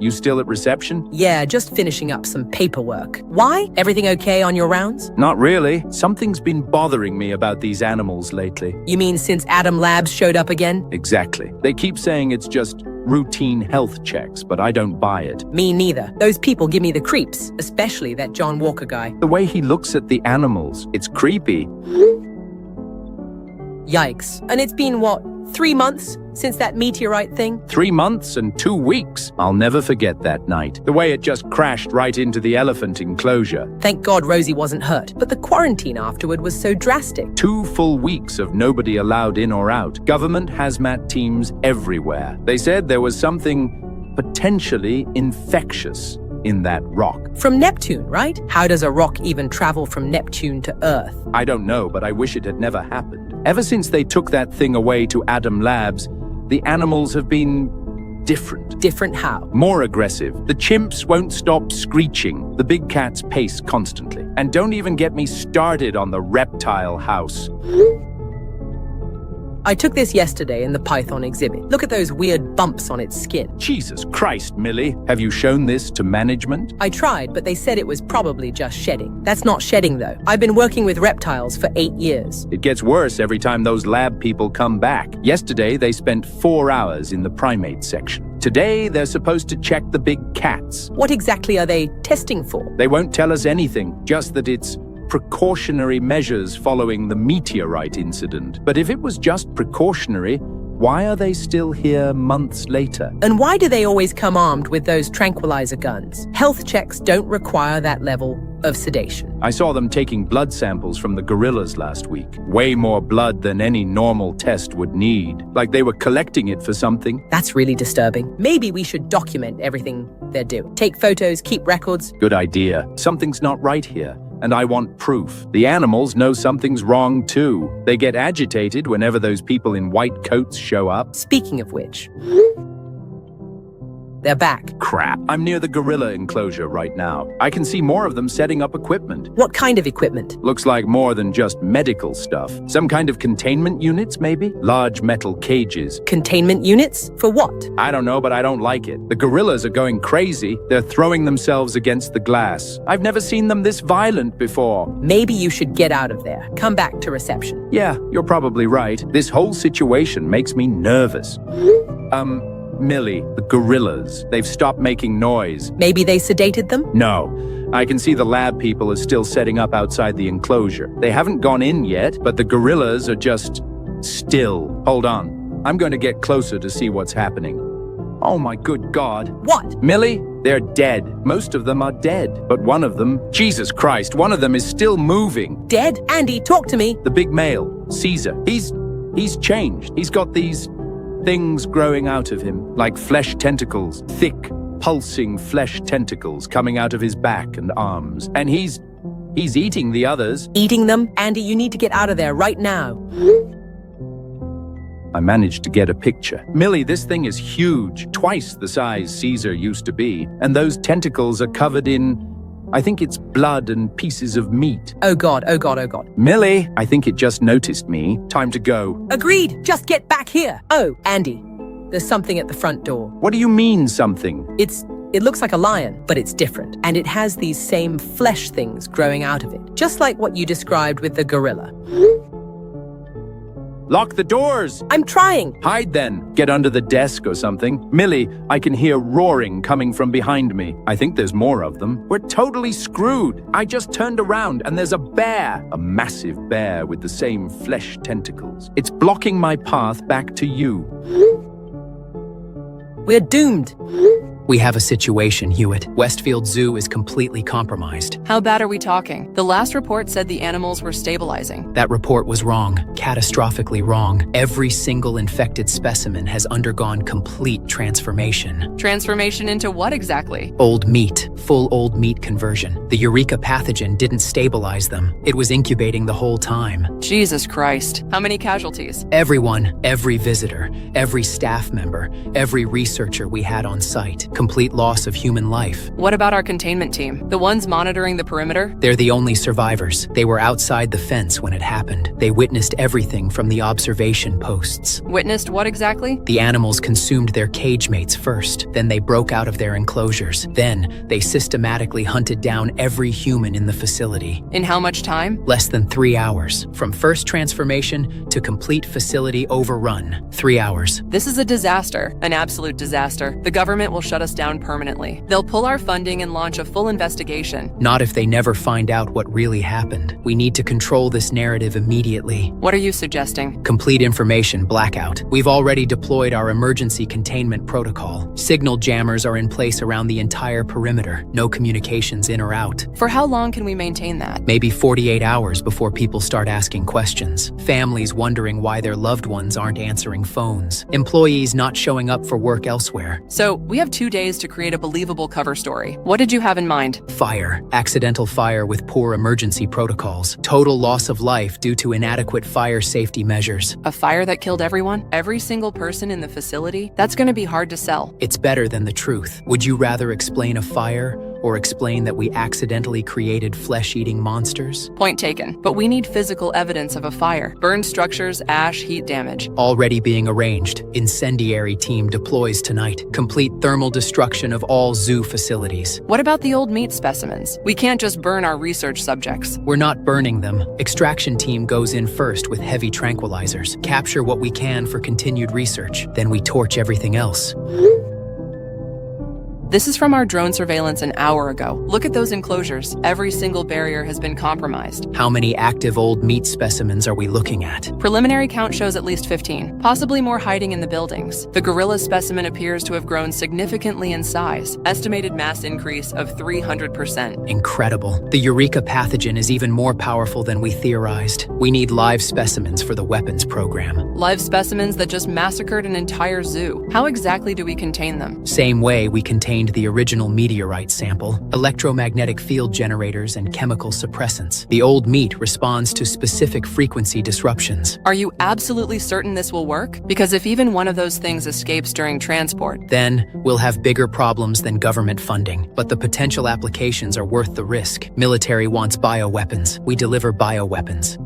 you still at reception? Yeah, just finishing up some paperwork. Why? Everything okay on your rounds? Not really. Something's been bothering me about these animals lately. You mean since Adam Labs showed up again? Exactly. They keep saying it's just routine health checks, but I don't buy it. Me neither. Those people give me the creeps, especially that John Walker guy. The way he looks at the animals, it's creepy. Yikes. And it's been, what, 3 months since that meteorite thing? 3 months and 2 weeks. I'll never forget that night. The way it just crashed right into the elephant enclosure. Thank God Rosie wasn't hurt, but the quarantine afterward was so drastic. 2 full weeks of nobody allowed in or out. Government hazmat teams everywhere. They said there was something potentially infectious in that rock. From Neptune, right? How does a rock even travel from Neptune to Earth? I don't know, but I wish it had never happened. Ever since they took that thing away to Adam Labs, the animals have been different. Different how? More aggressive. The chimps won't stop screeching. The big cats pace constantly. And don't even get me started on the reptile house. I took this yesterday in the python exhibit. Look at those weird bumps on its skin. Jesus Christ, Millie. Have you shown this to management? I tried, but they said it was probably just shedding. That's not shedding, though. I've been working with reptiles for 8 years. It gets worse every time those lab people come back. Yesterday, they spent 4 hours in the primate section. Today, they're supposed to check the big cats. What exactly are they testing for? They won't tell us anything, just that it's precautionary measures following the meteorite incident. But if it was just precautionary, why are they still here months later? And why do they always come armed with those tranquilizer guns? Health checks don't require that level of sedation. I saw them taking blood samples from the gorillas last week. Way more blood than any normal test would need. Like they were collecting it for something. That's really disturbing. Maybe we should document everything they're doing. Take photos, keep records. Good idea. Something's not right here. And I want proof. The animals know something's wrong too. They get agitated whenever those people in white coats show up. Speaking of which, they're back. Crap. I'm near the gorilla enclosure right now. I can see more of them setting up equipment. What kind of equipment? Looks like more than just medical stuff. Some kind of containment units, maybe? Large metal cages. Containment units? For what? I don't know, but I don't like it. The gorillas are going crazy. They're throwing themselves against the glass. I've never seen them this violent before. Maybe you should get out of there. Come back to reception. Yeah, you're probably right. This whole situation makes me nervous. Millie, the gorillas, they've stopped making noise. Maybe they sedated them? No. I can see the lab people are still setting up outside the enclosure. They haven't gone in yet, but the gorillas are just still. Hold on. I'm going to get closer to see what's happening. Oh my good God. What? Millie, they're dead. Most of them are dead. But one of them, Jesus Christ, one of them is still moving. Dead? Andy, talk to me. The big male, Caesar. He's changed. He's got these things growing out of him, like flesh tentacles, thick, pulsing flesh tentacles coming out of his back and arms. And he's eating the others. Eating them? Andy, you need to get out of there right now. I managed to get a picture. Millie, this thing is huge, twice the size Caesar used to be. And those tentacles are covered in, I think it's blood and pieces of meat. Oh God, oh God, oh God. Millie, I think it just noticed me. Time to go. Agreed. Just get back here. Oh, Andy, there's something at the front door. What do you mean, something? It looks like a lion, but it's different. And it has these same flesh things growing out of it. Just like what you described with the gorilla. Lock the doors! I'm trying. Hide then. Get under the desk or something. Millie, I can hear roaring coming from behind me. I think there's more of them. We're totally screwed. I just turned around and there's a bear. A massive bear with the same flesh tentacles. It's blocking my path back to you. We're doomed. We have a situation, Hewitt. Westfield Zoo is completely compromised. How bad are we talking? The last report said the animals were stabilizing. That report was wrong, catastrophically wrong. Every single infected specimen has undergone complete transformation. Transformation into what exactly? Old meat, full old meat conversion. The Eureka pathogen didn't stabilize them. It was incubating the whole time. Jesus Christ. How many casualties? Everyone, every visitor, every staff member, every researcher we had on site. Complete loss of human life. What about our containment team? The ones monitoring the perimeter? They're the only survivors. They were outside the fence when it happened. They witnessed everything from the observation posts. Witnessed what exactly? The animals consumed their cage mates first. Then they broke out of their enclosures. Then they systematically hunted down every human in the facility. In how much time? Less than 3 hours. From first transformation to complete facility overrun. 3 hours. This is a disaster, an absolute disaster. The government will shut us down permanently. They'll pull our funding and launch a full investigation. Not if they never find out what really happened. We need to control this narrative immediately. What are you suggesting? Complete information blackout. We've already deployed our emergency containment protocol. Signal jammers are in place around the entire perimeter. No communications in or out. For how long can we maintain that? Maybe 48 hours before people start asking questions. Families wondering why their loved ones aren't answering phones. Employees not showing up for work elsewhere. So, we have 2 days to create a believable cover story. What did you have in mind? Fire. Accidental fire with poor emergency protocols. Total loss of life due to inadequate fire safety measures. A fire that killed everyone? Every single person in the facility? That's going to be hard to sell. It's better than the truth. Would you rather explain a fire or explain that we accidentally created flesh-eating monsters? Point taken. But we need physical evidence of a fire. Burned structures, ash, heat damage. Already being arranged. Incendiary team deploys tonight. Complete thermal destruction of all zoo facilities. What about the old meat specimens? We can't just burn our research subjects. We're not burning them. Extraction team goes in first with heavy tranquilizers. Capture what we can for continued research. Then we torch everything else. This is from our drone surveillance an hour ago. Look at those enclosures. Every single barrier has been compromised. How many active old meat specimens are we looking at? Preliminary count shows at least 15, possibly more hiding in the buildings. The gorilla specimen appears to have grown significantly in size. Estimated mass increase of 300%. Incredible. The Eureka pathogen is even more powerful than we theorized. We need live specimens for the weapons program. Live specimens that just massacred an entire zoo. How exactly do we contain them? Same way we contained the original meteorite sample, electromagnetic field generators and chemical suppressants. The old meat responds to specific frequency disruptions. Are you absolutely certain this will work? Because if even one of those things escapes during transport, then we'll have bigger problems than government funding. But the potential applications are worth the risk. Military wants bioweapons. We deliver bioweapons.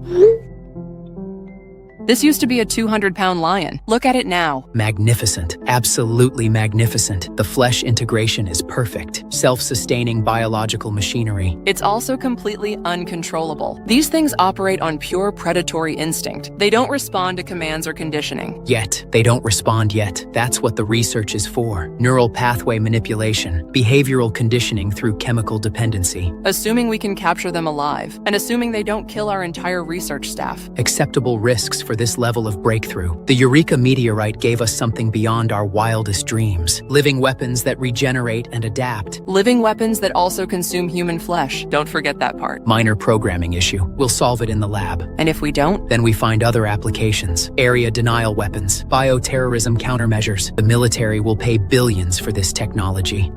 this used to be a 200-pound lion. Look at it now. Magnificent. Absolutely magnificent. The flesh integration is perfect. Self-sustaining biological machinery. It's also completely uncontrollable. These things operate on pure predatory instinct. They don't respond to commands or conditioning. Yet, they don't respond yet. That's what the research is for. Neural pathway manipulation, behavioral conditioning through chemical dependency. Assuming we can capture them alive, and assuming they don't kill our entire research staff. Acceptable risks for this level of breakthrough. The Eureka meteorite gave us something beyond our wildest dreams. Living weapons that regenerate and adapt. Living weapons that also consume human flesh. Don't forget that part. Minor programming issue. We'll solve it in the lab. And if we don't? Then we find other applications. Area denial weapons. Bioterrorism countermeasures. The military will pay billions for this technology.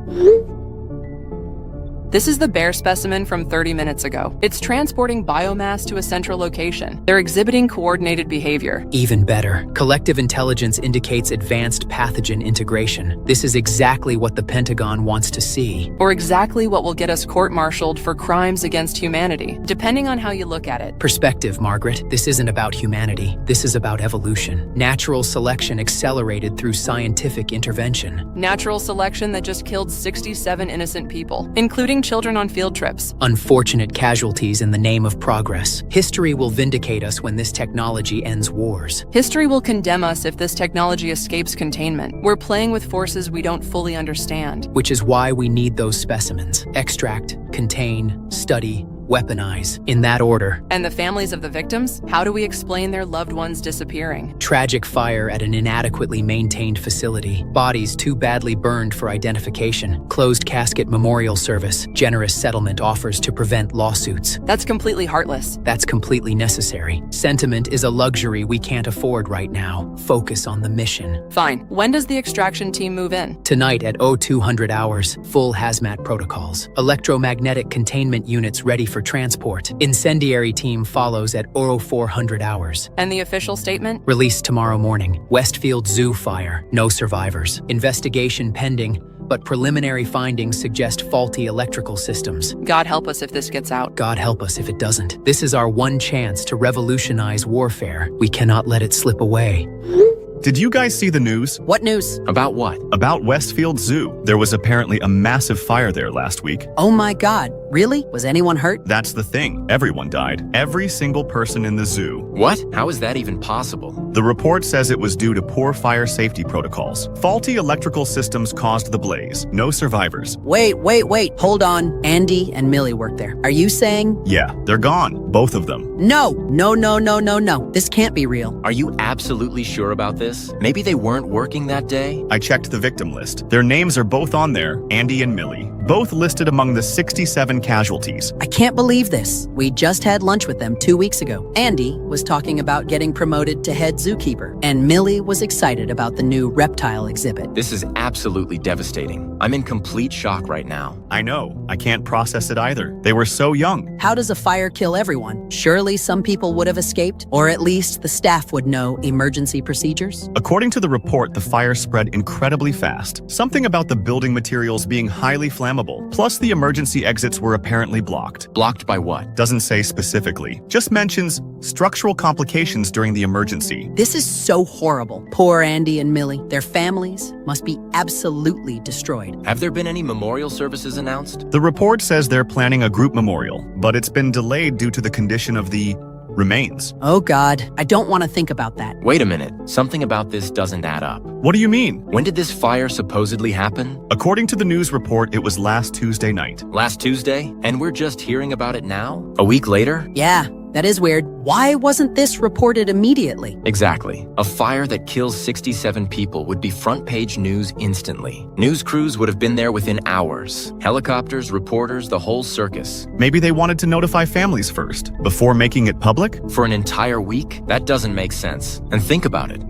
This is the bear specimen from 30 minutes ago. It's transporting biomass to a central location. They're exhibiting coordinated behavior. Even better. Collective intelligence indicates advanced pathogen integration. This is exactly what the Pentagon wants to see. Or exactly what will get us court-martialed for crimes against humanity, depending on how you look at it. Perspective, Margaret. This isn't about humanity. This is about evolution. Natural selection accelerated through scientific intervention. Natural selection that just killed 67 innocent people, including children on field trips. Unfortunate casualties in the name of progress. History will vindicate us when this technology ends wars. History will condemn us if this technology escapes containment. We're playing with forces we don't fully understand. Which is why we need those specimens. Extract, contain, study, weaponize, in that order. And the families of the victims? How do we explain their loved ones disappearing? Tragic fire at an inadequately maintained facility. Bodies too badly burned for identification. Closed casket memorial service. Generous settlement offers to prevent lawsuits. That's completely heartless. That's completely necessary. Sentiment is a luxury we can't afford right now. Focus on the mission. Fine. When does the extraction team move in? Tonight at 0200 hours, full hazmat protocols. Electromagnetic containment units ready for transport. Incendiary team follows at 0400 hours. And the official statement? Released tomorrow morning. Westfield Zoo fire. No survivors. Investigation pending, but preliminary findings suggest faulty electrical systems. God help us if this gets out. God help us if it doesn't. This is our one chance to revolutionize warfare. We cannot let it slip away. Did you guys see the news? What news? About what? About Westfield Zoo. There was apparently a massive fire there last week. Oh my God, really? Was anyone hurt? That's the thing. Everyone died. Every single person in the zoo. What? How is that even possible? The report says it was due to poor fire safety protocols. Faulty electrical systems caused the blaze. No survivors. Wait. Hold on. Andy and Millie work there. Are you saying? Yeah, they're gone. Both of them. No. This can't be real. Are you absolutely sure about this? Maybe they weren't working that day? I checked the victim list. Their names are both on there, Andy and Millie. Both listed among the 67 casualties. I can't believe this. We just had lunch with them 2 weeks ago. Andy was talking about getting promoted to head zookeeper, and Millie was excited about the new reptile exhibit. This is absolutely devastating. I'm in complete shock right now. I know. I can't process it either. They were so young. How does a fire kill everyone? Surely some people would have escaped, or at least the staff would know emergency procedures. According to the report, the fire spread incredibly fast. Something about the building materials being highly flammable. Plus, the emergency exits were apparently blocked. Blocked by what? Doesn't say specifically. Just mentions structural complications during the emergency. This is so horrible. Poor Andy and Millie. Their families must be absolutely destroyed. Have there been any memorial services announced? The report says they're planning a group memorial, but it's been delayed due to the condition of the remains. Oh God, I don't want to think about that. Wait a minute. Something about this doesn't add up. What do you mean? When did this fire supposedly happen? According to the news report, it was last Tuesday night. Last Tuesday? And we're just hearing about it now? A week later? Yeah, that is weird. Why wasn't this reported immediately? Exactly. A fire that kills 67 people would be front page news instantly. News crews would have been there within hours. Helicopters, reporters, the whole circus. Maybe they wanted to notify families first, before making it public? For an entire week? That doesn't make sense. And think about it.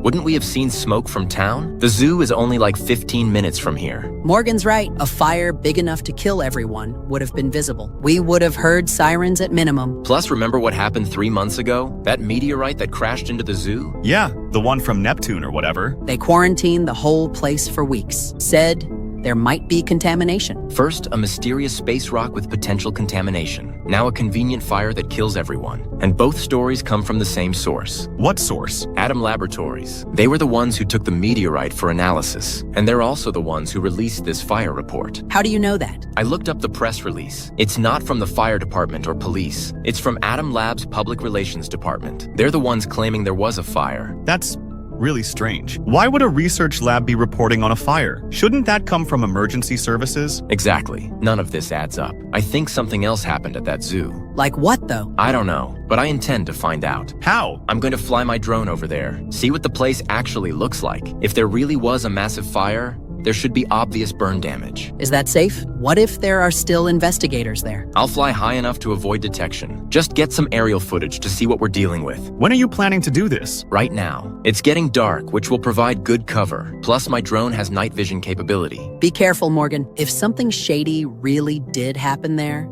Wouldn't we have seen smoke from town? The zoo is only like 15 minutes from here. Morgan's right. A fire big enough to kill everyone would have been visible. We would have heard sirens at minimum. Plus, remember what happened 3 months ago? That meteorite that crashed into the zoo? Yeah, the one from Neptune or whatever. They quarantined the whole place for weeks. Said there might be contamination. First, a mysterious space rock with potential contamination. Now a convenient fire that kills everyone. And both stories come from the same source. What source? Atom Laboratories. They were the ones who took the meteorite for analysis. And they're also the ones who released this fire report. How do you know that? I looked up the press release. It's not from the fire department or police. It's from Atom Lab's public relations department. They're the ones claiming there was a fire. That's really strange. Why would a research lab be reporting on a fire? Shouldn't that come from emergency services? Exactly. None of this adds up. I think something else happened at that zoo. Like what, though? I don't know, but I intend to find out. How? I'm going to fly my drone over there, see what the place actually looks like. If there really was a massive fire, there should be obvious burn damage. Is that safe? What if there are still investigators there? I'll fly high enough to avoid detection. Just get some aerial footage to see what we're dealing with. When are you planning to do this? Right now. It's getting dark, which will provide good cover. Plus, my drone has night vision capability. Be careful, Morgan. If something shady really did happen there,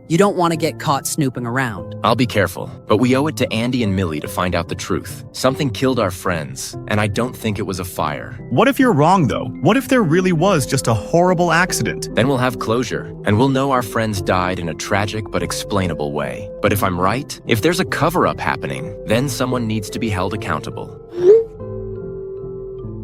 you don't want to get caught snooping around. I'll be careful, but we owe it to Andy and Millie to find out the truth. Something killed our friends, and I don't think it was a fire. What if you're wrong, though? What if there really was just a horrible accident? Then we'll have closure, and we'll know our friends died in a tragic but explainable way. But if I'm right, if there's a cover-up happening, then someone needs to be held accountable.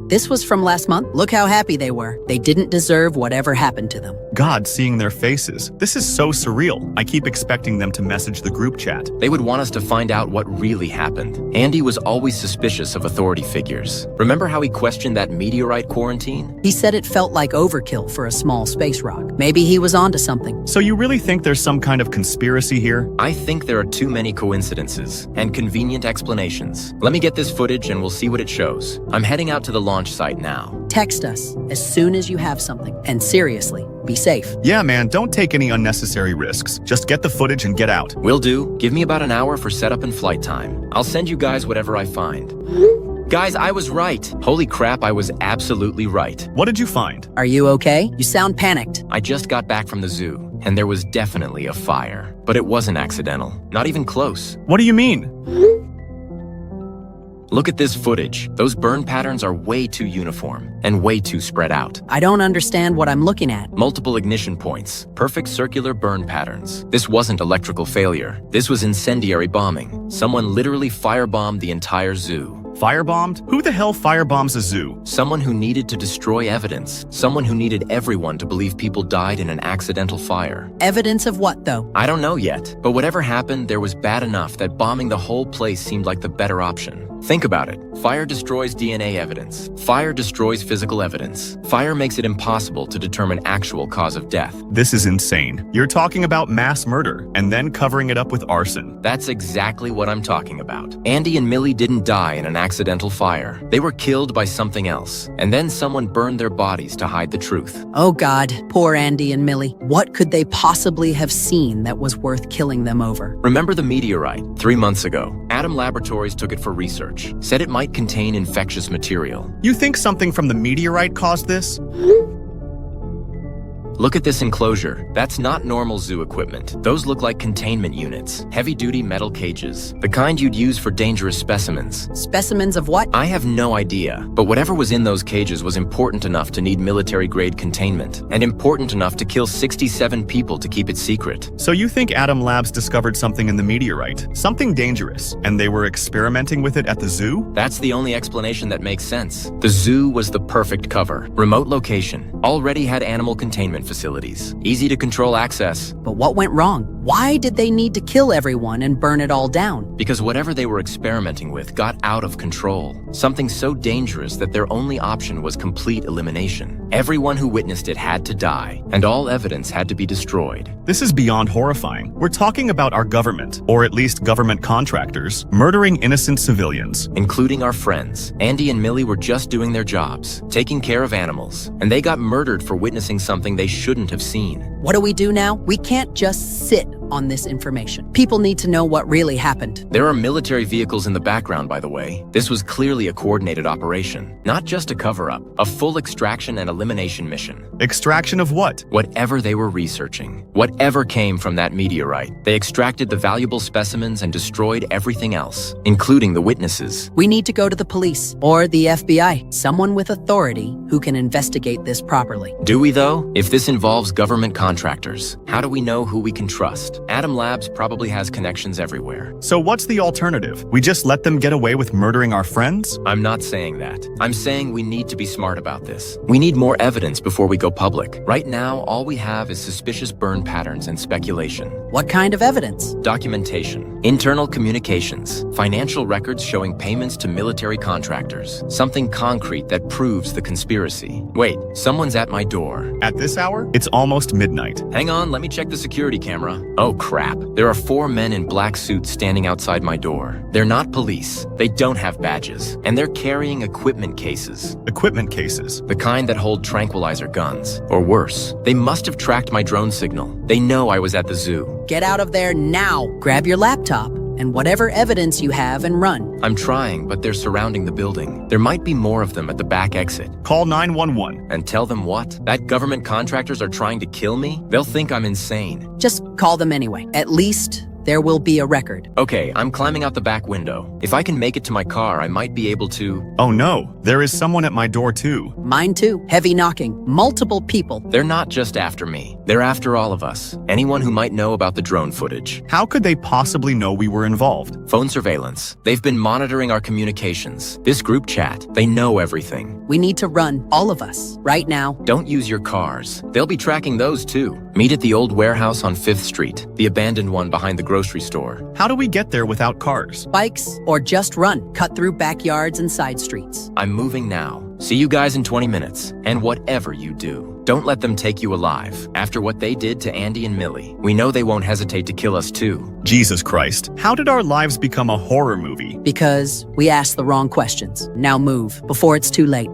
This was from last month. Look how happy they were. They didn't deserve whatever happened to them. God, seeing their faces. This is so surreal. I keep expecting them to message the group chat. They would want us to find out what really happened. Andy was always suspicious of authority figures. Remember how he questioned that meteorite quarantine? He said it felt like overkill for a small space rock. Maybe he was onto something. So you really think there's some kind of conspiracy here? I think there are too many coincidences and convenient explanations. Let me get this footage and we'll see what it shows. I'm heading out to the launch site now. Text us as soon as you have something. And seriously, be safe. Yeah, man, don't take any unnecessary risks. Just get the footage and get out. Will do. Give me about an hour for setup and flight time. I'll send you guys whatever I find. Guys, I was right. Holy crap, I was absolutely right. What did you find? Are you okay? You sound panicked. I just got back from the zoo, and there was definitely a fire. But it wasn't accidental. Not even close. What do you mean? Look at this footage. Those burn patterns are way too uniform and way too spread out. I don't understand what I'm looking at. Multiple ignition points, perfect circular burn patterns. This wasn't electrical failure. This was incendiary bombing. Someone literally firebombed the entire zoo. Firebombed? Who the hell firebombs a zoo? Someone who needed to destroy evidence. Someone who needed everyone to believe people died in an accidental fire. Evidence of what, though? I don't know yet, but whatever happened, there was bad enough that bombing the whole place seemed like the better option. Think about it. Fire destroys DNA evidence. Fire destroys physical evidence. Fire makes it impossible to determine actual cause of death. This is insane. You're talking about mass murder and then covering it up with arson. That's exactly what I'm talking about. Andy and Millie didn't die in an accidental fire. They were killed by something else, and then someone burned their bodies to hide the truth. Oh God, poor Andy and Millie. What could they possibly have seen that was worth killing them over? Remember the meteorite? 3 months ago, Atom Laboratories took it for research, said it might contain infectious material. You think something from the meteorite caused this? Look at this enclosure. That's not normal zoo equipment. Those look like containment units, heavy-duty metal cages, the kind you'd use for dangerous specimens. Specimens of what? I have no idea, but whatever was in those cages was important enough to need military-grade containment, and important enough to kill 67 people to keep it secret. So you think Atom Labs discovered something in the meteorite, something dangerous, and they were experimenting with it at the zoo? That's the only explanation that makes sense. The zoo was the perfect cover. Remote location. Already had animal containment facilities. Easy to control access. But what went wrong? Why did they need to kill everyone and burn it all down? Because whatever they were experimenting with got out of control. Something so dangerous that their only option was complete elimination. Everyone who witnessed it had to die, and all evidence had to be destroyed. This is beyond horrifying. We're talking about our government, or at least government contractors, murdering innocent civilians. Including our friends. Andy and Millie were just doing their jobs, taking care of animals, and they got murdered for witnessing something they shouldn't have seen. What do we do now? We can't just sit on this information. People need to know what really happened. There are military vehicles in the background, by the way. This was clearly a coordinated operation, not just a cover-up, a full extraction and elimination mission. Extraction of what? Whatever they were researching, whatever came from that meteorite, they extracted the valuable specimens and destroyed everything else, including the witnesses. We need to go to the police or the FBI, someone with authority who can investigate this properly. Do we, though? If this involves government contractors, how do we know who we can trust? Atom Labs probably has connections everywhere. So what's the alternative? We just let them get away with murdering our friends? I'm not saying that. I'm saying we need to be smart about this. We need more evidence before we go public. Right now, all we have is suspicious burn patterns and speculation. What kind of evidence? Documentation, internal communications, financial records showing payments to military contractors. Something concrete that proves the conspiracy. Wait, someone's at my door. At this hour? It's almost midnight. Hang on, let me check the security camera. Oh crap, there are 4 men in black suits standing outside my door. They're not police, they don't have badges, and they're carrying equipment cases. Equipment cases? The kind that hold tranquilizer guns, or worse. They must have tracked my drone signal. They know I was at the zoo. Get out of there now. Grab your laptop and whatever evidence you have and run. I'm trying, but they're surrounding the building. There might be more of them at the back exit. Call 911. And tell them what? That government contractors are trying to kill me? They'll think I'm insane. Just call them anyway. At least There will be a record. Okay, I'm climbing out the back window. If I can make it to my car, I might be able to... Oh no, there is someone at my door too. Mine too. Heavy knocking. Multiple people. They're not just after me. They're after all of us. Anyone who might know about the drone footage. How could they possibly know we were involved? Phone surveillance. They've been monitoring our communications. This group chat. They know everything. We need to run, all of us, right now. Don't use your cars. They'll be tracking those too. Meet at the old warehouse on 5th Street, the abandoned one behind the grocery store. How do we get there without cars? Bikes, or just run. Cut through backyards and side streets. I'm moving now. See you guys in 20 minutes. And whatever you do, don't let them take you alive. After what they did to Andy and Millie, we know they won't hesitate to kill us too. Jesus Christ. How did our lives become a horror movie? Because we asked the wrong questions. Now move, before it's too late.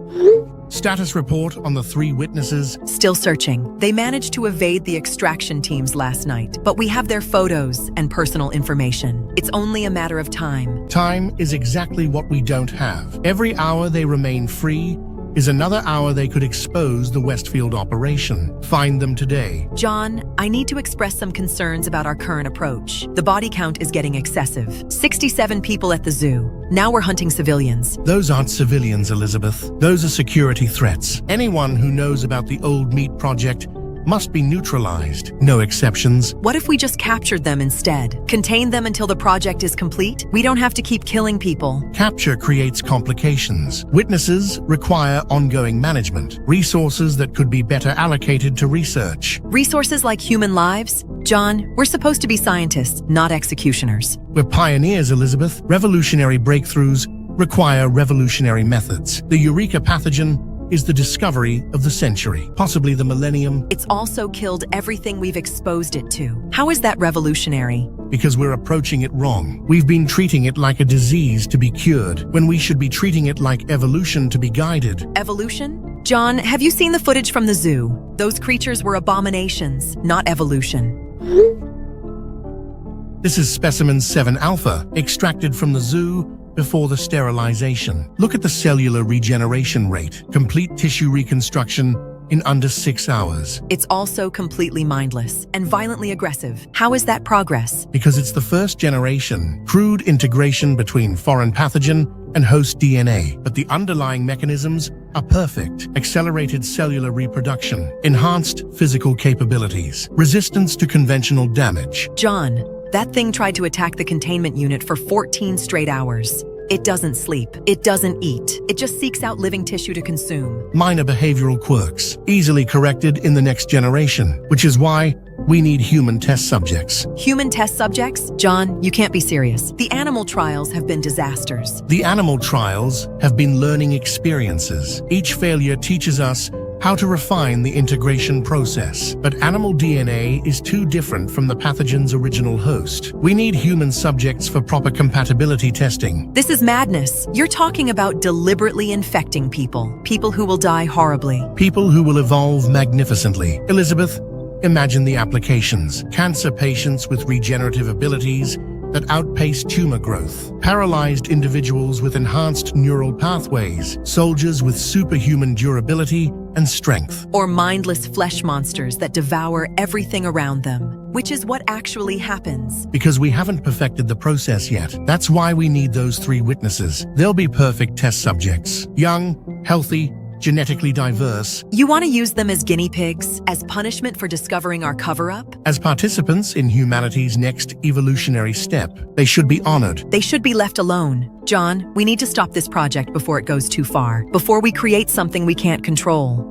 Status report on the 3 witnesses. Still searching. They managed to evade the extraction teams last night, but we have their photos and personal information. It's only a matter of time. Time is exactly what we don't have. Every hour they remain free is another hour they could expose the Westfield operation. Find them today. John, I need to express some concerns about our current approach. The body count is getting excessive. 67 people at the zoo. Now we're hunting civilians. Those aren't civilians, Elizabeth. Those are security threats. Anyone who knows about the Old Meat Project must be neutralized. No exceptions. What if we just captured them instead? Contain them until the project is complete? We don't have to keep killing people. Capture creates complications. Witnesses require ongoing management. Resources that could be better allocated to research. Resources like human lives? John, we're supposed to be scientists, not executioners. We're pioneers, Elizabeth. Revolutionary breakthroughs require revolutionary methods. The Eureka pathogen is the discovery of the century, possibly the millennium. It's also killed everything we've exposed it to. How is that revolutionary? Because we're approaching it wrong. We've been treating it like a disease to be cured, when we should be treating it like evolution to be guided. Evolution? John, have you seen the footage from the zoo? Those creatures were abominations, not evolution. This is specimen 7 alpha, extracted from the zoo before the sterilization. Look at the cellular regeneration rate. Complete tissue reconstruction in under 6 hours. It's also completely mindless and violently aggressive. How is that progress? Because it's the first generation, crude integration between foreign pathogen and host DNA. But the underlying mechanisms are perfect. Accelerated cellular reproduction, enhanced physical capabilities, resistance to conventional damage. John, that thing tried to attack the containment unit for 14 straight hours. It doesn't sleep. It doesn't eat. It just seeks out living tissue to consume. Minor behavioral quirks, easily corrected in the next generation, which is why we need human test subjects. Human test subjects? John, you can't be serious. The animal trials have been disasters. The animal trials have been learning experiences. Each failure teaches us how to refine the integration process. But animal DNA is too different from the pathogen's original host. We need human subjects for proper compatibility testing. This is madness. You're talking about deliberately infecting people. People who will die horribly. People who will evolve magnificently. Elizabeth, imagine the applications. Cancer patients with regenerative abilities that outpace tumor growth, paralyzed individuals with enhanced neural pathways, soldiers with superhuman durability and strength. Or mindless flesh monsters that devour everything around them, which is what actually happens. Because we haven't perfected the process yet. That's why we need those 3 witnesses. They'll be perfect test subjects. Young, healthy, genetically diverse. You want to use them as guinea pigs, as punishment for discovering our cover-up? As participants in humanity's next evolutionary step, they should be honored. They should be left alone. John, we need to stop this project before it goes too far, before we create something we can't control.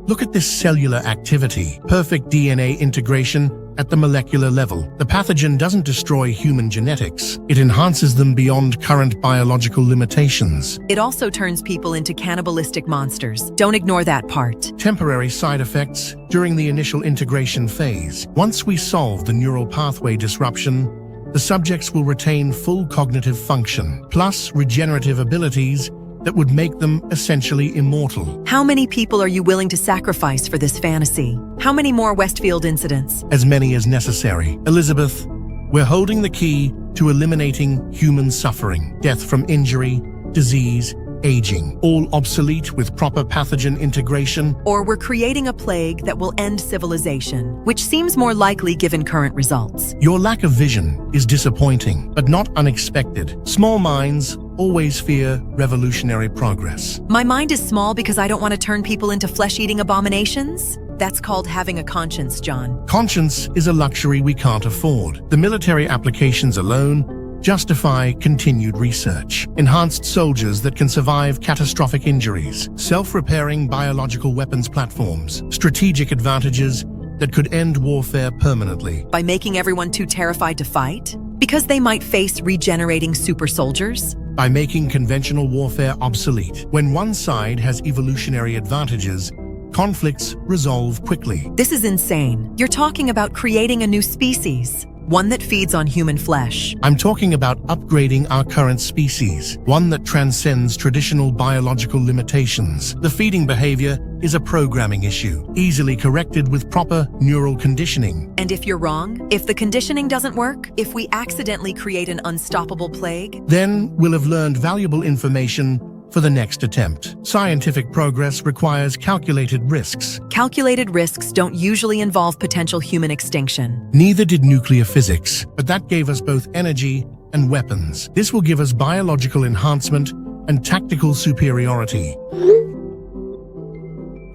Look at this cellular activity. Perfect DNA integration at the molecular level. The pathogen doesn't destroy human genetics. It enhances them beyond current biological limitations. It also turns people into cannibalistic monsters. Don't ignore that part. Temporary side effects during the initial integration phase. Once we solve the neural pathway disruption, the subjects will retain full cognitive function, plus regenerative abilities that would make them essentially immortal. How many people are you willing to sacrifice for this fantasy? How many more Westfield incidents? As many as necessary. Elizabeth, we're holding the key to eliminating human suffering, death from injury, disease, aging, all obsolete with proper pathogen integration. Or we're creating a plague that will end civilization, which seems more likely given current results. Your lack of vision is disappointing, but not unexpected. Small minds always fear revolutionary progress. My mind is small because I don't want to turn people into flesh-eating abominations? That's called having a conscience, John. Conscience is a luxury we can't afford. The military applications alone justify continued research. Enhanced soldiers that can survive catastrophic injuries, self-repairing biological weapons platforms, strategic advantages that could end warfare permanently. By making everyone too terrified to fight? Because they might face regenerating super soldiers? By making conventional warfare obsolete. When one side has evolutionary advantages, conflicts resolve quickly. This is insane. You're talking about creating a new species, one that feeds on human flesh. I'm talking about upgrading our current species, one that transcends traditional biological limitations. The feeding behavior is a programming issue, easily corrected with proper neural conditioning. And if you're wrong, if the conditioning doesn't work, if we accidentally create an unstoppable plague, then we'll have learned valuable information for the next attempt. Scientific progress requires calculated risks. Calculated risks don't usually involve potential human extinction. Neither did nuclear physics, but that gave us both energy and weapons. This will give us biological enhancement and tactical superiority.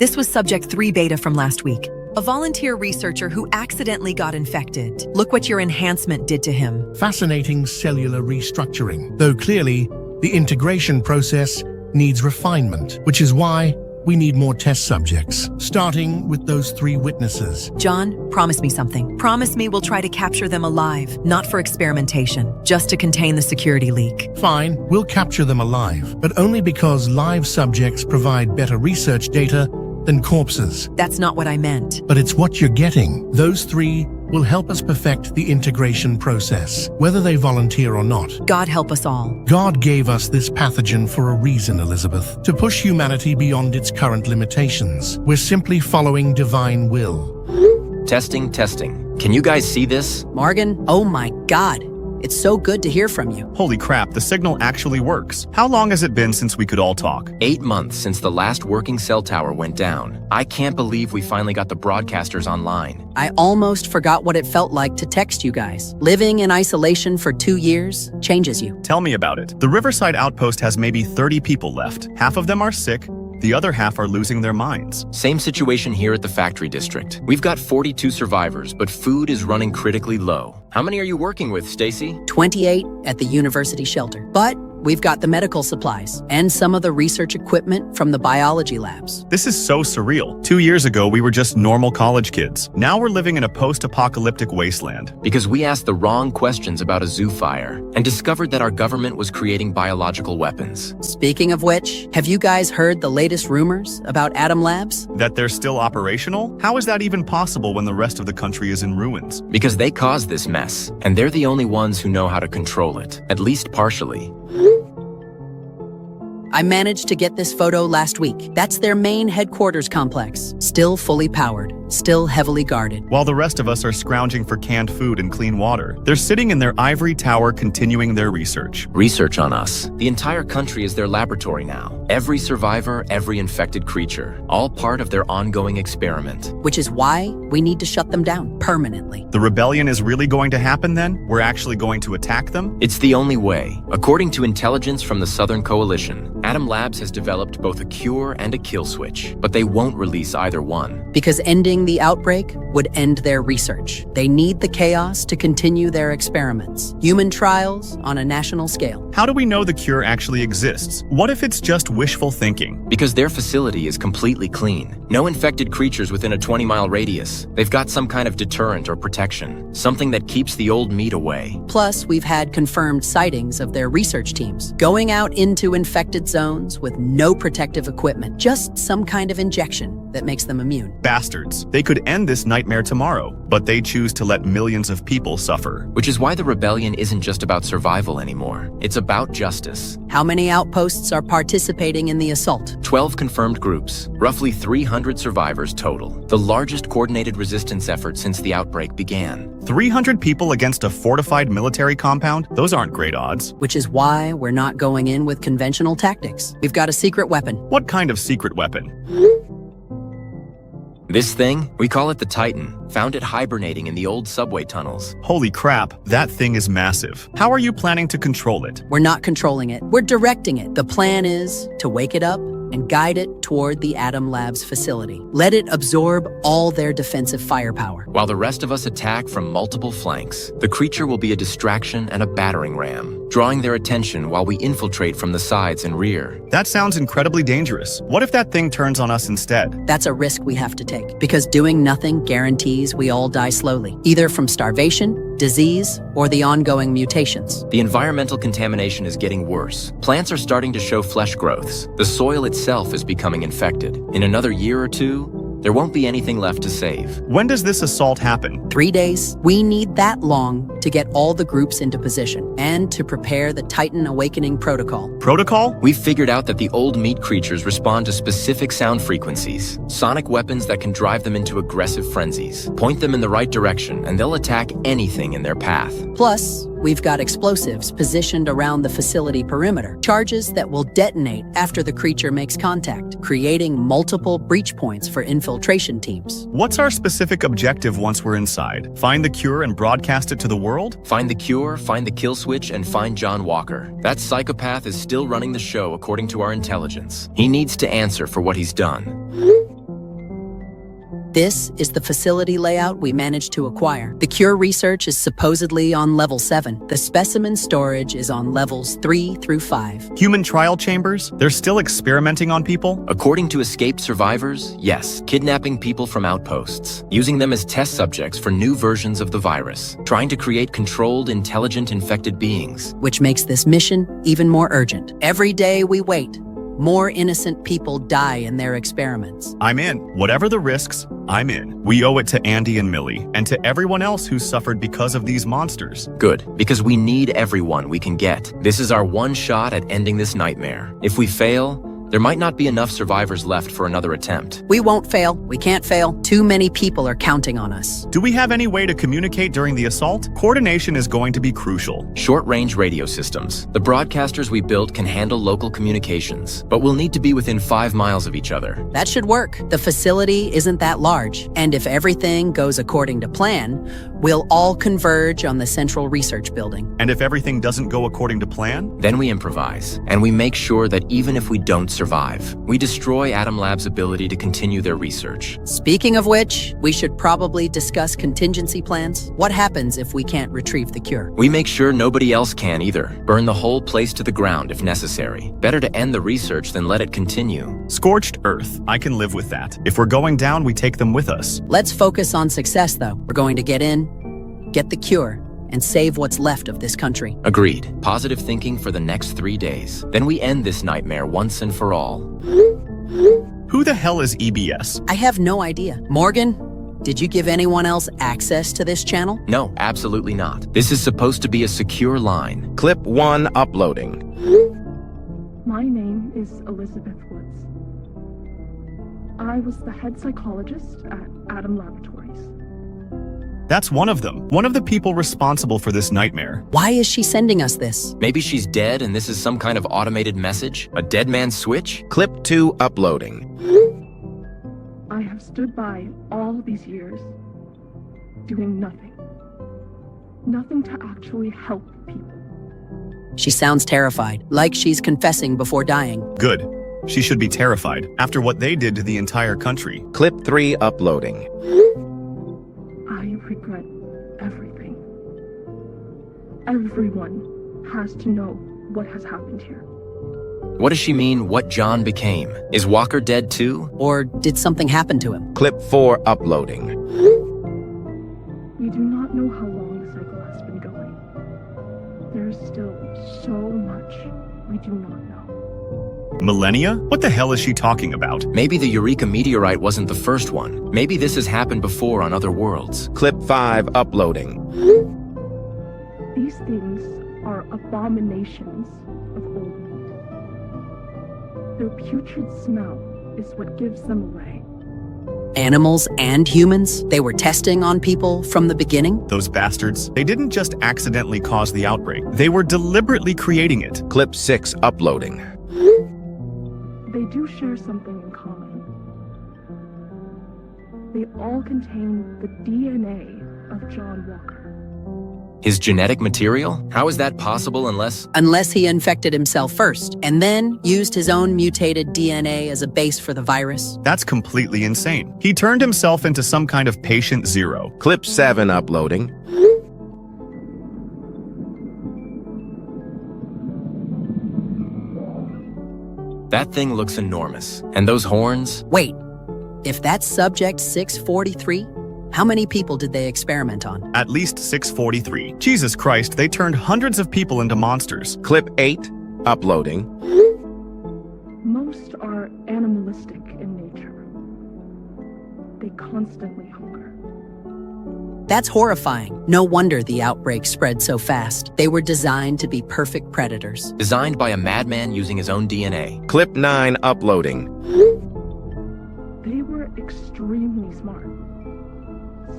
This was Subject 3 Beta from last week. A volunteer researcher who accidentally got infected. Look what your enhancement did to him. Fascinating cellular restructuring, though clearly the integration process needs refinement, which is why we need more test subjects, starting with those 3 witnesses. John, promise me something. Promise me we'll try to capture them alive, not for experimentation, just to contain the security leak. Fine, we'll capture them alive, but only because live subjects provide better research data than corpses. That's not what I meant. But it's what you're getting. Those 3 will help us perfect the integration process, whether they volunteer or not. God help us all. God gave us this pathogen for a reason, Elizabeth, to push humanity beyond its current limitations. We're simply following divine will. Testing, testing. Can you guys see this? Morgan, oh my God. It's so good to hear from you. Holy crap, the signal actually works. How long has it been since we could all talk? 8 months since the last working cell tower went down. I can't believe we finally got the broadcasters online. I almost forgot what it felt like to text you guys. Living in isolation for 2 years changes you. Tell me about it. The Riverside Outpost has maybe 30 people left. Half of them are sick. The other half are losing their minds. Same situation here at the factory district. We've got 42 survivors, but food is running critically low. How many are you working with, Stacy? 28 at the university shelter. But we've got the medical supplies and some of the research equipment from the biology labs. This is so surreal. 2 years ago, we were just normal college kids. Now we're living in a post-apocalyptic wasteland. Because we asked the wrong questions about a zoo fire and discovered that our government was creating biological weapons. Speaking of which, have you guys heard the latest rumors about Atom Labs? That they're still operational? How is that even possible when the rest of the country is in ruins? Because they caused this mess, and they're the only ones who know how to control it, at least partially. I managed to get this photo last week. That's their main headquarters complex. Still fully powered, still heavily guarded. While the rest of us are scrounging for canned food and clean water, they're sitting in their ivory tower continuing their research. Research on us. The entire country is their laboratory now. Every survivor, every infected creature, all part of their ongoing experiment. Which is why we need to shut them down permanently. The rebellion is really going to happen then? We're actually going to attack them? It's the only way. According to intelligence from the Southern Coalition, Atom Labs has developed both a cure and a kill switch, but they won't release either one. Because ending the outbreak would end their research. They need the chaos to continue their experiments. Human trials on a national scale. How do we know the cure actually exists? What if it's just wishful thinking? Because their facility is completely clean. No infected creatures within a 20-mile radius. They've got some kind of deterrent or protection, something that keeps the old meat away. Plus, we've had confirmed sightings of their research teams going out into infected zones with no protective equipment, just some kind of injection that makes them immune. Bastards. They could end this nightmare tomorrow, but they choose to let millions of people suffer. Which is why the rebellion isn't just about survival anymore. It's about justice. How many outposts are participating in the assault? 12 confirmed groups, roughly 300 survivors total. The largest coordinated resistance effort since the outbreak began. 300 people against a fortified military compound? Those aren't great odds. Which is why we're not going in with conventional tactics. We've got a secret weapon. What kind of secret weapon? This thing, we call it the Titan. Found it hibernating in the old subway tunnels. Holy crap, that thing is massive. How are you planning to control it? We're not controlling it. We're directing it. The plan is to wake it up and guide it toward the Atom Labs facility. Let it absorb all their defensive firepower. While the rest of us attack from multiple flanks, the creature will be a distraction and a battering ram, drawing their attention while we infiltrate from the sides and rear. That sounds incredibly dangerous. What if that thing turns on us instead? That's a risk we have to take, because doing nothing guarantees we all die slowly, either from starvation, disease, or the ongoing mutations. The environmental contamination is getting worse. Plants are starting to show flesh growths. The soil itself is becoming infected. In another year or two, there won't be anything left to save. When does this assault happen? 3 days. We need that long to get all the groups into position and to prepare the Titan Awakening Protocol. Protocol? We've figured out that the old meat creatures respond to specific sound frequencies, sonic weapons that can drive them into aggressive frenzies. Point them in the right direction and they'll attack anything in their path. Plus, we've got explosives positioned around the facility perimeter, charges that will detonate after the creature makes contact, creating multiple breach points for infiltration teams. What's our specific objective once we're inside? Find the cure and broadcast it to the world? Find the cure, find the kill switch, and find John Walker. That psychopath is still running the show according to our intelligence. He needs to answer for what he's done. This is the facility layout we managed to acquire. The cure research is supposedly on level 7. The specimen storage is on levels 3 through 5. Human trial chambers? They're still experimenting on people? According to escaped survivors, yes, kidnapping people from outposts, using them as test subjects for new versions of the virus, trying to create controlled, intelligent, infected beings. Which makes this mission even more urgent. Every day we wait, more innocent people die in their experiments. I'm in. Whatever the risks, I'm in. We owe it to Andy and Millie, and to everyone else who's suffered because of these monsters. Good, because we need everyone we can get. This is our one shot at ending this nightmare. If we fail, there might not be enough survivors left for another attempt. We won't fail. We can't fail. Too many people are counting on us. Do we have any way to communicate during the assault? Coordination is going to be crucial. Short-range radio systems. The broadcasters we built can handle local communications, but we'll need to be within 5 miles of each other. That should work. The facility isn't that large, and if everything goes according to plan, we'll all converge on the central research building. And if everything doesn't go according to plan? Then we improvise, and we make sure that even if we don't survive, we destroy Atom Lab's ability to continue their research. Speaking of which, we should probably discuss contingency plans. What happens if we can't retrieve the cure? We make sure nobody else can either. Burn the whole place to the ground if necessary. Better to end the research than let it continue. Scorched earth. I can live with that. If we're going down, we take them with us. Let's focus on success, though. We're going to get in, get the cure, and save what's left of this country. Agreed. Positive thinking for the next 3 days. Then we end this nightmare once and for all. Who the hell is EBS? I have no idea. Morgan, did you give anyone else access to this channel? No, absolutely not. This is supposed to be a secure line. Clip 1 uploading. My name is Elizabeth Woods. I was the head psychologist at Atom Laboratories. That's one of them. One of the people responsible for this nightmare. Why is she sending us this? Maybe she's dead and this is some kind of automated message? A dead man's switch? Clip 2 uploading. I have stood by all these years, doing nothing. Nothing to actually help people. She sounds terrified, like she's confessing before dying. Good. She should be terrified after what they did to the entire country. Clip 3 uploading. I regret everything. Everyone has to know what has happened here. What does she mean, what John became? Is Walker dead too? Or did something happen to him? Clip 4 uploading. We do not know how long the cycle has been going. There is still so much we do not know. Millennia? What the hell is she talking about? Maybe the Eureka meteorite wasn't the first one. Maybe this has happened before on other worlds. Clip 5 uploading. These things are abominations of old meat. Their putrid smell is what gives them away. Animals and humans? They were testing on people from the beginning? Those bastards. They didn't just accidentally cause the outbreak. They were deliberately creating it. Clip 6 uploading. They do share something in common. They all contain the DNA of John Walker. His genetic material? How is that possible unless... Unless he infected himself first, and then used his own mutated DNA as a base for the virus. That's completely insane. He turned himself into some kind of patient zero. Clip 7 uploading. That thing looks enormous. And those horns? Wait, if that's subject 643, how many people did they experiment on? At least 643. Jesus Christ, they turned hundreds of people into monsters. Clip 8 uploading. Most are animalistic in nature. They constantly hunger. That's horrifying. No wonder the outbreak spread so fast. They were designed to be perfect predators. Designed by a madman using his own DNA. Clip 9 uploading. They were extremely smart.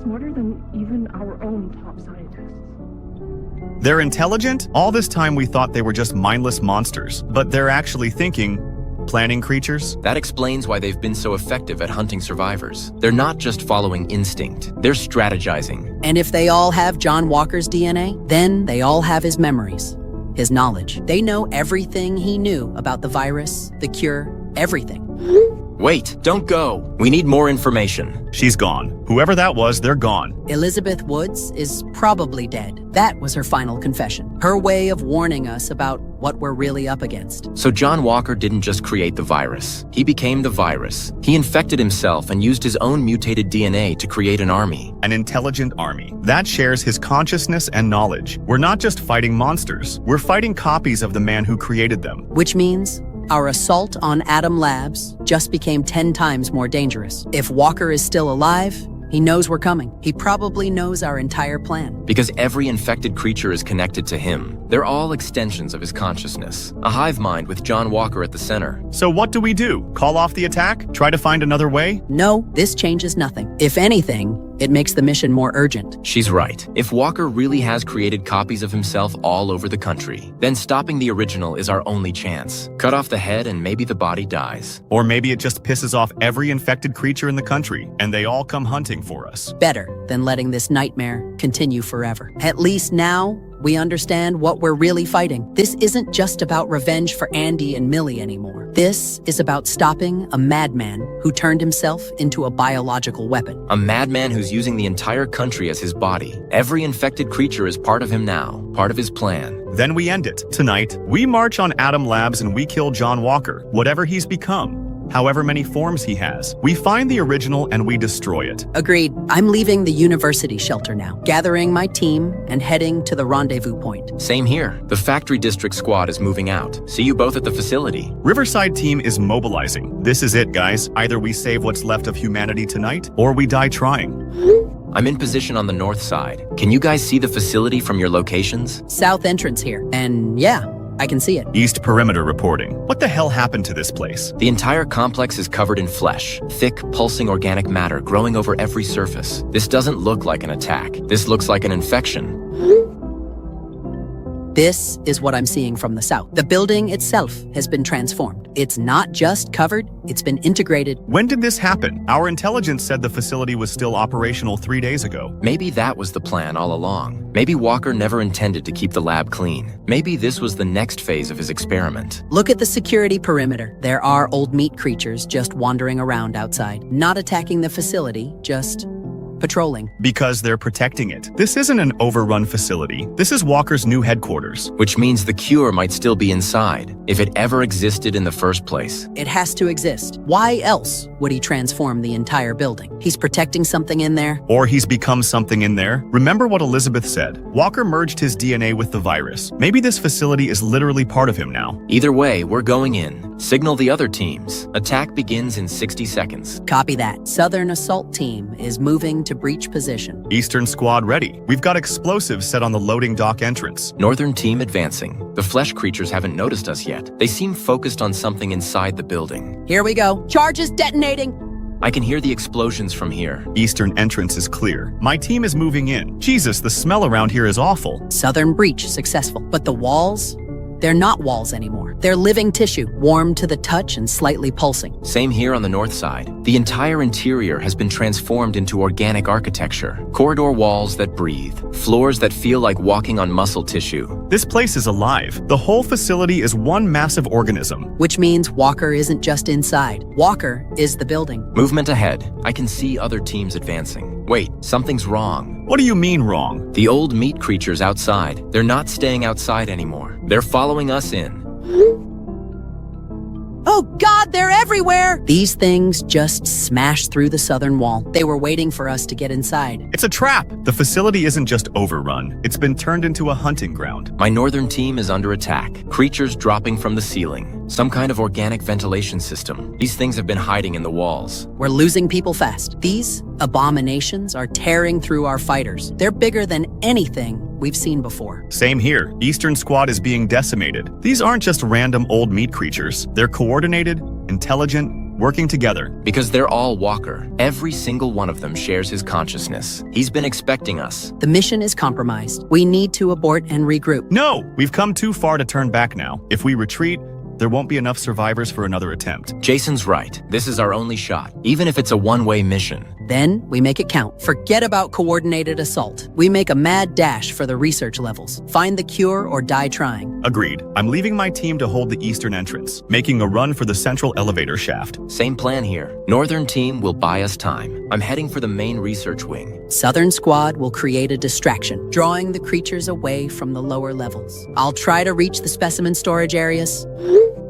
Smarter than even our own top scientists. They're intelligent? All this time we thought they were just mindless monsters, but they're actually thinking, planning creatures? That explains why they've been so effective at hunting survivors. They're not just following instinct, they're strategizing. And if they all have John Walker's DNA, then they all have his memories, his knowledge. They know everything he knew about the virus, the cure, everything. Wait, don't go. We need more information. She's gone. Whoever that was, they're gone. Elizabeth Woods is probably dead. That was her final confession. Her way of warning us about what we're really up against. So John Walker didn't just create the virus. He became the virus. He infected himself and used his own mutated DNA to create an army. An intelligent army. That shares his consciousness and knowledge. We're not just fighting monsters. We're fighting copies of the man who created them. Which means our assault on Atom Labs just became 10 times more dangerous. If Walker is still alive, he knows we're coming. He probably knows our entire plan. Because every infected creature is connected to him. They're all extensions of his consciousness. A hive mind with John Walker at the center. So what do we do? Call off the attack? Try to find another way? No, this changes nothing. If anything, it makes the mission more urgent. She's right. If Walker really has created copies of himself all over the country, then stopping the original is our only chance. Cut off the head and maybe the body dies. Or maybe it just pisses off every infected creature in the country, and they all come hunting for us. Better than letting this nightmare continue forever. At least now, we understand what we're really fighting. This isn't just about revenge for Andy and Millie anymore. This is about stopping a madman who turned himself into a biological weapon. A madman who's using the entire country as his body. Every infected creature is part of him now, part of his plan. Then we end it. Tonight, we march on Atom Labs and we kill John Walker, whatever he's become. However many forms he has. We find the original and we destroy it. Agreed. I'm leaving the university shelter now, gathering my team and heading to the rendezvous point. Same here. The factory district squad is moving out. See you both at the facility. Riverside team is mobilizing. This is it, guys. Either we save what's left of humanity tonight, or we die trying. I'm in position on the north side. Can you guys see the facility from your locations? South entrance here. And yeah, I can see it. East perimeter reporting. What the hell happened to this place? The entire complex is covered in flesh. Thick, pulsing organic matter growing over every surface. This doesn't look like an attack. This looks like an infection. This is what I'm seeing from the south. The building itself has been transformed. It's not just covered, it's been integrated. When did this happen? Our intelligence said the facility was still operational 3 days ago. Maybe that was the plan all along. Maybe Walker never intended to keep the lab clean. Maybe this was the next phase of his experiment. Look at the security perimeter. There are old meat creatures just wandering around outside, not attacking the facility, just patrolling. Because they're protecting it. This isn't an overrun facility. This is Walker's new headquarters. Which means the cure might still be inside, if it ever existed in the first place. It has to exist. Why else would he transform the entire building? He's protecting something in there. Or he's become something in there. Remember what Elizabeth said. Walker merged his DNA with the virus. Maybe this facility is literally part of him now. Either way, we're going in. Signal the other teams. Attack begins in 60 seconds. Copy that. Southern Assault Team is moving to breach position. Eastern Squad ready. We've got explosives set on the loading dock entrance. Northern Team advancing. The flesh creatures haven't noticed us yet. They seem focused on something inside the building. Here we go. Charges detonating. I can hear the explosions from here. Eastern entrance is clear. My team is moving in. Jesus, the smell around here is awful. Southern breach successful. But the walls? They're not walls anymore. They're living tissue, warm to the touch and slightly pulsing. Same here on the north side. The entire interior has been transformed into organic architecture. Corridor walls that breathe. Floors that feel like walking on muscle tissue. This place is alive. The whole facility is one massive organism. Which means Walker isn't just inside. Walker is the building. Movement ahead. I can see other teams advancing. Wait, something's wrong. What do you mean wrong? The old meat creatures outside. They're not staying outside anymore. They're following us in. Oh God, they're everywhere! These things just smashed through the southern wall. They were waiting for us to get inside. It's a trap. The facility isn't just overrun. It's been turned into a hunting ground. My northern team is under attack. Creatures dropping from the ceiling. Some kind of organic ventilation system. These things have been hiding in the walls. We're losing people fast. These abominations are tearing through our fighters. They're bigger than anything we've seen before. Same here. Eastern Squad is being decimated. These aren't just random old meat creatures. They're coordinated, intelligent, working together. Because they're all Walker. Every single one of them shares his consciousness. He's been expecting us. The mission is compromised. We need to abort and regroup. No! We've come too far to turn back now. If we retreat, there won't be enough survivors for another attempt. Jason's right. This is our only shot, even if it's a one-way mission. Then we make it count. Forget about coordinated assault. We make a mad dash for the research levels. Find the cure or die trying. Agreed. I'm leaving my team to hold the eastern entrance, making a run for the central elevator shaft. Same plan here. Northern team will buy us time. I'm heading for the main research wing. Southern squad will create a distraction, drawing the creatures away from the lower levels. I'll try to reach the specimen storage areas.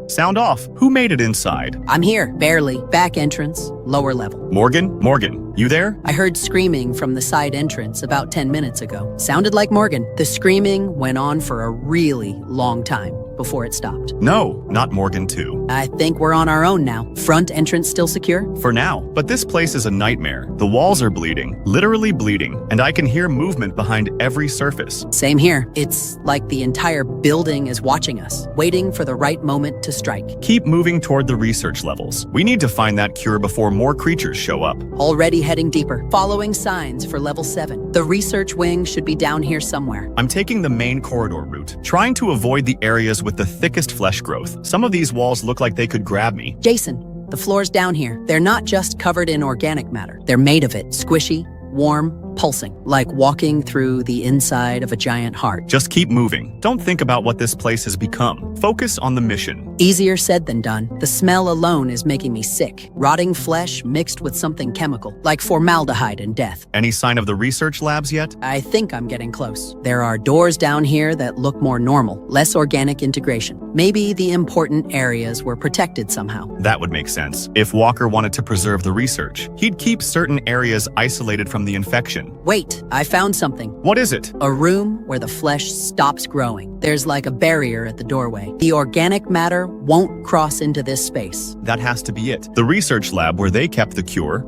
Sound off. Who made it inside? I'm here, barely. Back entrance, lower level. Morgan, you there? I heard screaming from the side entrance about 10 minutes ago. Sounded like Morgan. The screaming went on for a really long time before it stopped. No, not Morgan too. I think we're on our own now. Front entrance still secure? For now, but this place is a nightmare. The walls are bleeding, literally bleeding, and I can hear movement behind every surface. Same here. It's like the entire building is watching us, waiting for the right moment to strike. Keep moving toward the research levels. We need to find that cure before more creatures show up. Already heading deeper, following signs for level 7. The research wing should be down here somewhere. I'm taking the main corridor route, trying to avoid the areas with the thickest flesh growth. Some of these walls look like they could grab me. Jason, the floors down here, they're not just covered in organic matter. They're made of it, squishy, warm, pulsing, like walking through the inside of a giant heart. Just keep moving. Don't think about what this place has become. Focus on the mission. Easier said than done. The smell alone is making me sick. Rotting flesh mixed with something chemical, like formaldehyde and death. Any sign of the research labs yet? I think I'm getting close. There are doors down here that look more normal, less organic integration. Maybe the important areas were protected somehow. That would make sense. If Walker wanted to preserve the research, he'd keep certain areas isolated from the infection. Wait, I found something. What is it? A room where the flesh stops growing. There's like a barrier at the doorway. The organic matter won't cross into this space. That has to be it. The research lab where they kept the cure.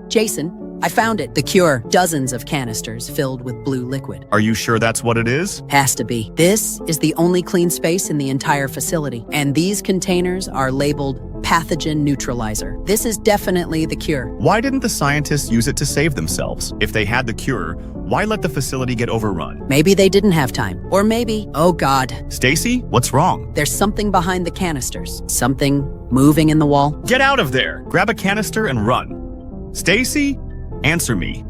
Jason, I found it. The cure. Dozens of canisters filled with blue liquid. Are you sure that's what it is? Has to be. This is the only clean space in the entire facility. And these containers are labeled pathogen neutralizer. This is definitely the cure. Why didn't the scientists use it to save themselves? If they had the cure, why let the facility get overrun? Maybe they didn't have time. Or maybe, oh God. Stacy, what's wrong? There's something behind the canisters. Something moving in the wall. Get out of there! Grab a canister and run. Stacy, answer me.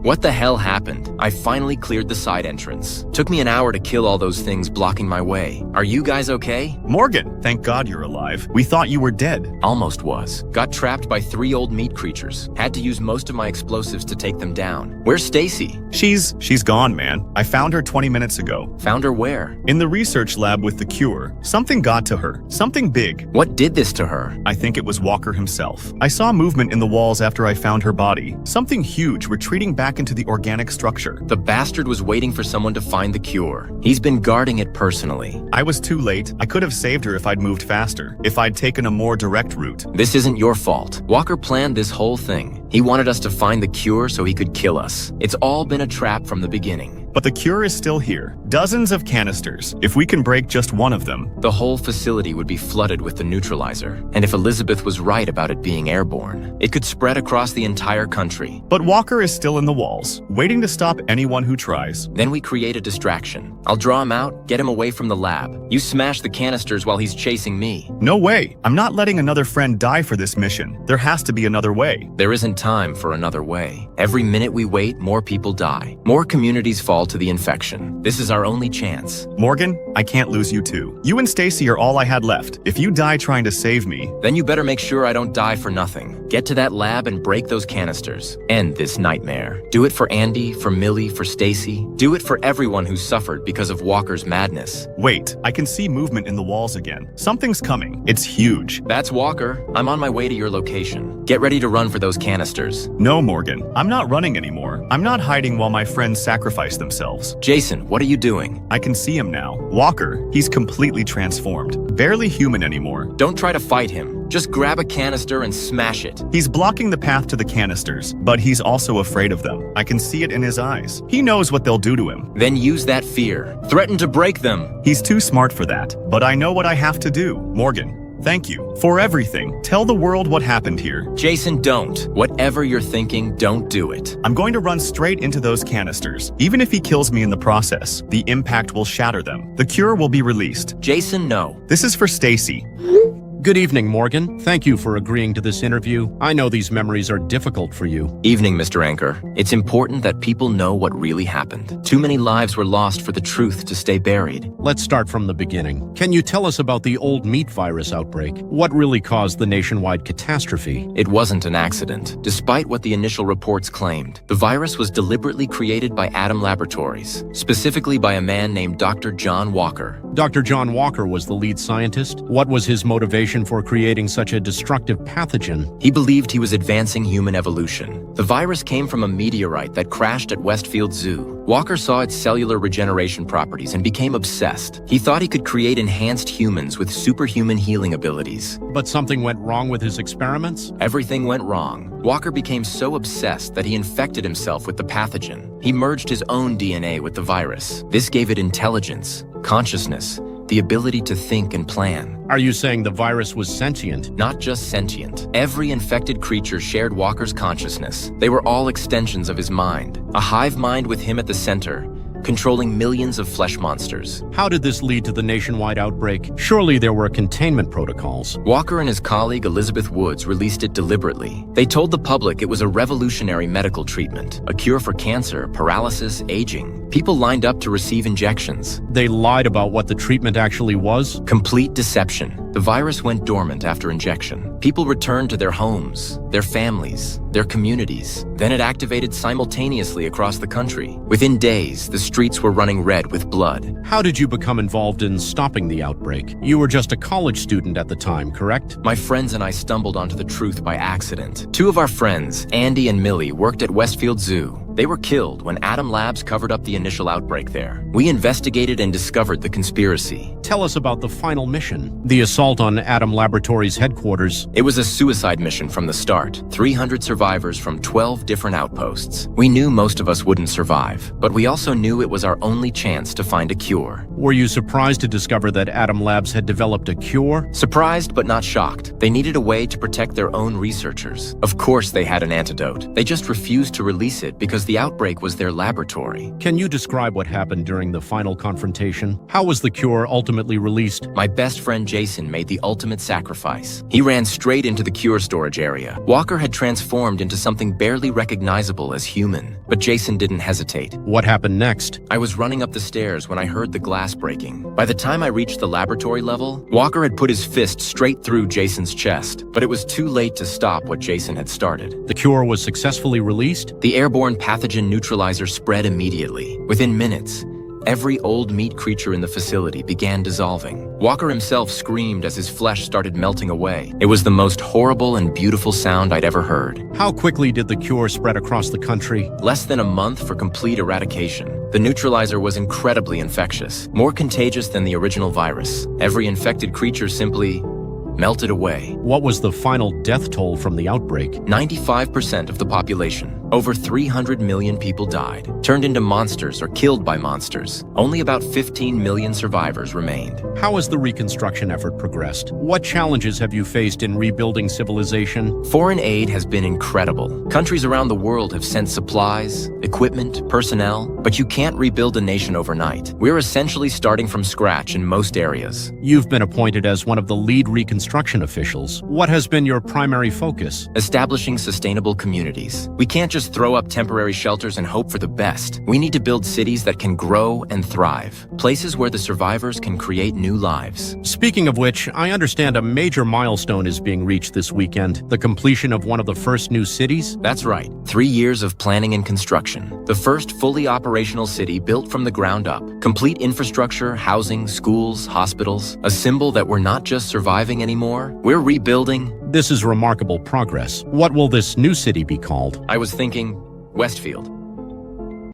What the hell happened? I finally cleared the side entrance. Took me an hour to kill all those things blocking my way. Are you guys okay? Morgan, thank God you're alive. We thought you were dead. Almost was. Got trapped by 3 old meat creatures. Had to use most of my explosives to take them down. Where's Stacy? She's gone, man. I found her 20 minutes ago. Found her where? In the research lab with the cure. Something got to her. Something big. What did this to her? I think it was Walker himself. I saw movement in the walls after I found her body. Something huge retreating back into the organic structure. The bastard was waiting for someone to find the cure. He's been guarding it personally. I was too late. I could have saved her if I'd moved faster, if I'd taken a more direct route. This isn't your fault. Walker planned this whole thing. He wanted us to find the cure so he could kill us. It's all been a trap from the beginning. but the cure is still here. Dozens of canisters. If we can break just one of them, The whole facility would be flooded with the neutralizer, and if Elizabeth was right about it being airborne, it could spread across the entire country. but Walker is still in the walls, waiting to stop anyone who tries. Then we create a distraction. I'll draw him out, get him away from the lab. You smash the canisters while he's chasing me. No way. I'm not letting another friend die for this mission. There has to be another way. There isn't time for another way. Every minute we wait, more people die. More communities fall to the infection. This is our only chance. Morgan, I can't lose you too. You and Stacy are all I had left. If you die trying to save me, Then you better make sure I don't die for nothing. Get to that lab and break those canisters. End this nightmare. Do it for Andy, for Millie, for Stacy. Do it for everyone who suffered because of Walker's madness. wait, I can see movement in the walls again. Something's coming. It's huge. That's Walker. I'm on my way to your location. Get ready to run for those canisters. No, Morgan, I'm not running anymore. I'm not hiding while my friends sacrifice themselves. Jason, what are you doing? I can see him now. Walker, he's completely transformed. Barely human anymore. Don't try to fight him. Just grab a canister and smash it. He's blocking the path to the canisters, but he's also afraid of them. I can see it in his eyes. He knows what they'll do to him. Then use that fear. Threaten to break them. He's too smart for that, but I know what I have to do. Morgan, thank you for everything. Tell the world what happened here. Jason, don't. Whatever you're thinking, don't do it. I'm going to run straight into those canisters. Even if he kills me in the process, the impact will shatter them. The cure will be released. Jason, no. This is for Stacy. Good evening, Morgan. Thank you for agreeing to this interview. I know these memories are difficult for you. Evening, Mr. Anchor. It's important that people know what really happened. Too many lives were lost for the truth to stay buried. Let's start from the beginning. Can you tell us about the old meat virus outbreak? What really caused the nationwide catastrophe? It wasn't an accident. Despite what the initial reports claimed, the virus was deliberately created by Atom Laboratories, specifically by a man named Dr. John Walker. Dr. John Walker was the lead scientist. What was his motivation for creating such a destructive pathogen? He believed he was advancing human evolution. The virus came from a meteorite that crashed at Westfield Zoo. Walker saw its cellular regeneration properties and became obsessed. He thought he could create enhanced humans with superhuman healing abilities. But something went wrong with his experiments? Everything went wrong. Walker became so obsessed that he infected himself with the pathogen. He merged his own DNA with the virus. This gave it intelligence, consciousness, the ability to think and plan. Are you saying the virus was sentient? Not just sentient. Every infected creature shared Walker's consciousness. They were all extensions of his mind. A hive mind with him at the center, controlling millions of flesh monsters. How did this lead to the nationwide outbreak? Surely there were containment protocols. Walker and his colleague Elizabeth Woods released it deliberately. They told the public it was a revolutionary medical treatment, a cure for cancer, paralysis, aging. People lined up to receive injections. They lied about what the treatment actually was? Complete deception. The virus went dormant after injection. People returned to their homes, their families, their communities. Then it activated simultaneously across the country. Within days, the streets were running red with blood. How did you become involved in stopping the outbreak? You were just a college student at the time, correct? My friends and I stumbled onto the truth by accident. Two of our friends, Andy and Millie, worked at Westfield Zoo. They were killed when Atom Labs covered up the initial outbreak there. We investigated and discovered the conspiracy. Tell us about the final mission, the assault on Atom Laboratories headquarters. It was a suicide mission from the start. 300 survivors from 12 different outposts. We knew most of us wouldn't survive, but we also knew it was our only chance to find a cure. Were you surprised to discover that Atom Labs had developed a cure? Surprised but not shocked. They needed a way to protect their own researchers. Of course they had an antidote. They just refused to release it because the outbreak was their laboratory. Can you describe what happened during the final confrontation? How was the cure ultimately released? My best friend Jason made the ultimate sacrifice. He ran straight into the cure storage area. Walker had transformed into something barely recognizable as human, but Jason didn't hesitate. What happened next? I was running up the stairs when I heard the glass breaking. By the time I reached the laboratory level, Walker had put his fist straight through Jason's chest, but it was too late to stop what Jason had started. The cure was successfully released? The airborne pathogen neutralizer spread immediately. Within minutes, every old meat creature in the facility began dissolving. Walker himself screamed as his flesh started melting away. It was the most horrible and beautiful sound I'd ever heard. How quickly did the cure spread across the country? Less than a month for complete eradication. The neutralizer was incredibly infectious, more contagious than the original virus. Every infected creature simply melted away. What was the final death toll from the outbreak? 95% of the population, over 300 million people died, turned into monsters or killed by monsters. Only about 15 million survivors remained. How has the reconstruction effort progressed? What challenges have you faced in rebuilding civilization? Foreign aid has been incredible. Countries around the world have sent supplies, equipment, personnel, but you can't rebuild a nation overnight. We're essentially starting from scratch in most areas. You've been appointed as one of the lead reconstruction officials. What has been your primary focus? Establishing sustainable communities. We can't just throw up temporary shelters and hope for the best. We need to build cities that can grow and thrive. Places where the survivors can create new lives. Speaking of which, I understand a major milestone is being reached this weekend, the completion of one of the first new cities? That's right. 3 years of planning and construction. The first fully operational city built from the ground up. Complete infrastructure, housing, schools, hospitals. A symbol that we're not just surviving anymore, we're rebuilding. This is remarkable progress. What will this new city be called? I was thinking Westfield.